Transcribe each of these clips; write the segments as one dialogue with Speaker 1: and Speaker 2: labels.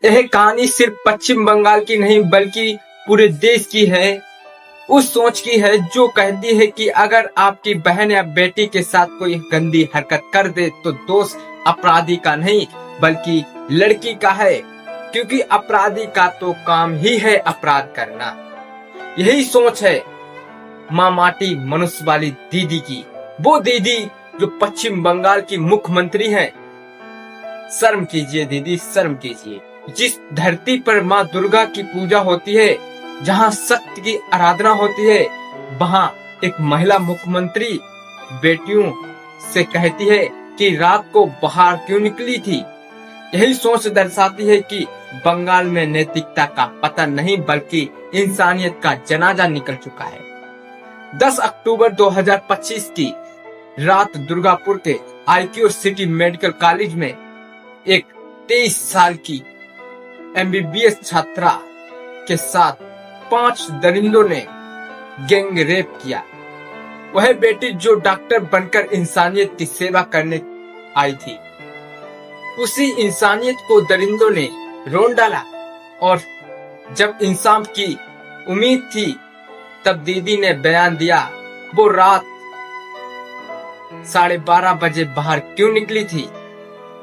Speaker 1: यह कहानी सिर्फ पश्चिम बंगाल की नहीं बल्कि पूरे देश की है। उस सोच की है जो कहती है कि अगर आपकी बहन या बेटी के साथ कोई गंदी हरकत कर दे तो दोष अपराधी का नहीं बल्कि लड़की का है, क्योंकि अपराधी का तो काम ही है अपराध करना। यही सोच है माँ माटी मनुष्य वाली दीदी की, वो दीदी जो पश्चिम बंगाल की मुख्यमंत्री है। शर्म कीजिए दीदी, शर्म कीजिए। जिस धरती पर माँ दुर्गा की पूजा होती है, जहाँ शक्ति की आराधना होती है, वहाँ एक महिला मुख्यमंत्री बेटियों से कहती है कि रात को बाहर क्यों निकली थी। यही सोच दर्शाती है कि बंगाल में नैतिकता का पतन नहीं बल्कि इंसानियत का जनाजा निकल चुका है। 10 अक्टूबर 2025 की रात दुर्गापुर के आईक्यू सिटी मेडिकल कॉलेज में एक 23 साल की एमबीबीएस छात्रा के साथ 5 दरिंदों ने गैंग रेप किया। वह बेटी जो डॉक्टर बनकर इंसानियत की सेवा करने आई थी, उसी इंसानियत को दरिंदों ने रोन डाला। और जब इंसाफ की उम्मीद थी तब दीदी ने बयान दिया वो रात 12:30 बजे बाहर क्यों निकली थी।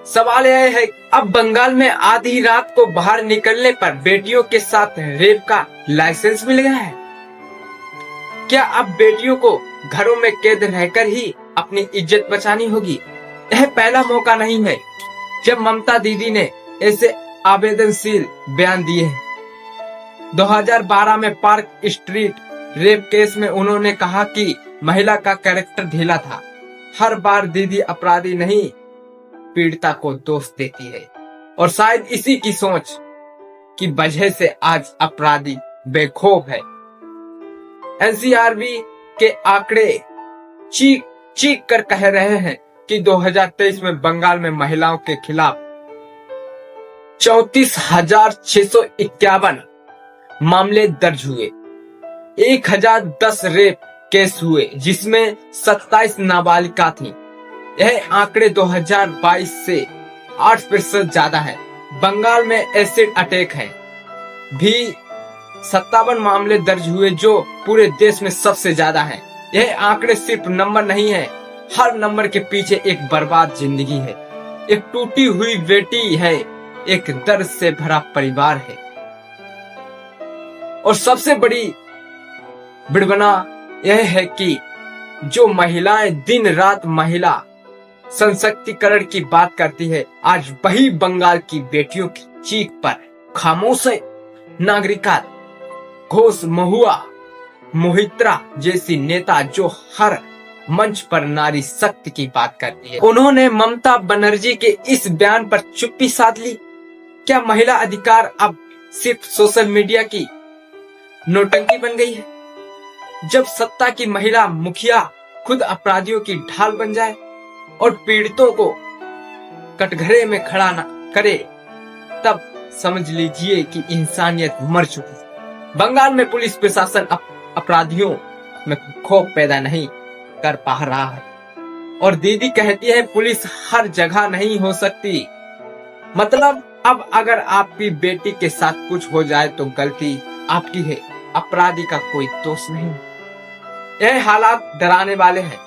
Speaker 1: सवाल यह है, अब बंगाल में आधी रात को बाहर निकलने पर बेटियों के साथ रेप का लाइसेंस मिल गया है। क्या अब बेटियों को घरों में कैद रहकर ही अपनी इज्जत बचानी होगी। यह पहला मौका नहीं है जब ममता दीदी ने ऐसे आवेदनशील बयान दिए हैं। 2012 में पार्क स्ट्रीट रेप केस में उन्होंने कहा कि महिला का कैरेक्टर ढीला था। हर बार दीदी अपराधी नहीं पीड़िता को दोष देती है, और शायद इसी की सोच की वजह से आज अपराधी बेखौफ है। एनसीआरबी के आंकड़े चीख चीख कर कह रहे हैं कि 2023 में बंगाल में महिलाओं के खिलाफ 34,651 मामले दर्ज हुए, 1010 रेप केस हुए जिसमें 27 नाबालिगा थी। यह आंकड़े 2022 से 8% ज्यादा है। बंगाल में एसिड अटैक है भी 57 मामले दर्ज हुए जो पूरे देश में सबसे ज्यादा है। यह आंकड़े सिर्फ नंबर नहीं है, हर नंबर के पीछे एक बर्बाद जिंदगी है, एक टूटी हुई बेटी है, एक दर्द से भरा परिवार है। और सबसे बड़ी विडंबना यह है कि जो महिलाएं दिन रात महिला सशक्तिकरण की बात करती है, आज वही बंगाल की बेटियों की चीख पर खामोश है। नागरिका घोष महुआ मोहित्रा जैसी नेता जो हर मंच पर नारी शक्ति की बात करती है, उन्होंने ममता बनर्जी के इस बयान पर चुप्पी साध ली। क्या महिला अधिकार अब सिर्फ सोशल मीडिया की नौटंकी बन गई है? जब सत्ता की महिला मुखिया खुद अपराधियों की ढाल बन जाए और पीड़ितों को कटघरे में खड़ा न करे, तब समझ लीजिए कि इंसानियत मर चुकी है। बंगाल में पुलिस प्रशासन अपराधियों में खौफ पैदा नहीं कर पा रहा है, और दीदी कहती है पुलिस हर जगह नहीं हो सकती। मतलब अब अगर आपकी बेटी के साथ कुछ हो जाए तो गलती आपकी है, अपराधी का कोई दोष नहीं। यह हालात डराने वाले हैं।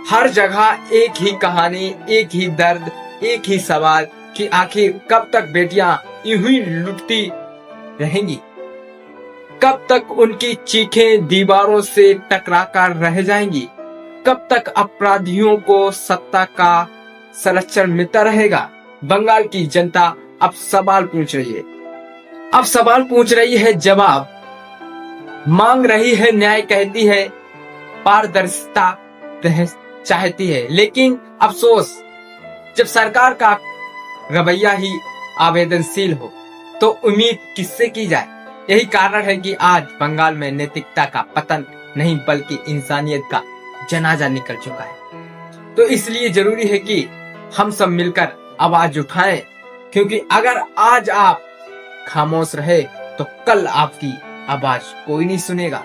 Speaker 1: हर जगह एक ही कहानी, एक ही दर्द, एक ही सवाल कि आखिर कब तक बेटियां यूं ही लुटती रहेंगी, कब तक उनकी चीखें दीवारों से टकराकर रह जाएंगी, कब तक अपराधियों को सत्ता का संरक्षण मिलता रहेगा। बंगाल की जनता अब सवाल पूछ रही है, अब सवाल पूछ रही है, जवाब मांग रही है, न्याय कहती है, पारदर्शिता चाहती है। लेकिन अफसोस, जब सरकार का रवैया ही आवेदनशील हो तो उम्मीद किससे की जाए। यही कारण है कि आज बंगाल में नैतिकता का पतन नहीं बल्कि इंसानियत का जनाजा निकल चुका है। तो इसलिए जरूरी है कि हम सब मिलकर आवाज उठाएं, क्योंकि अगर आज आप खामोश रहे तो कल आपकी आवाज कोई नहीं सुनेगा।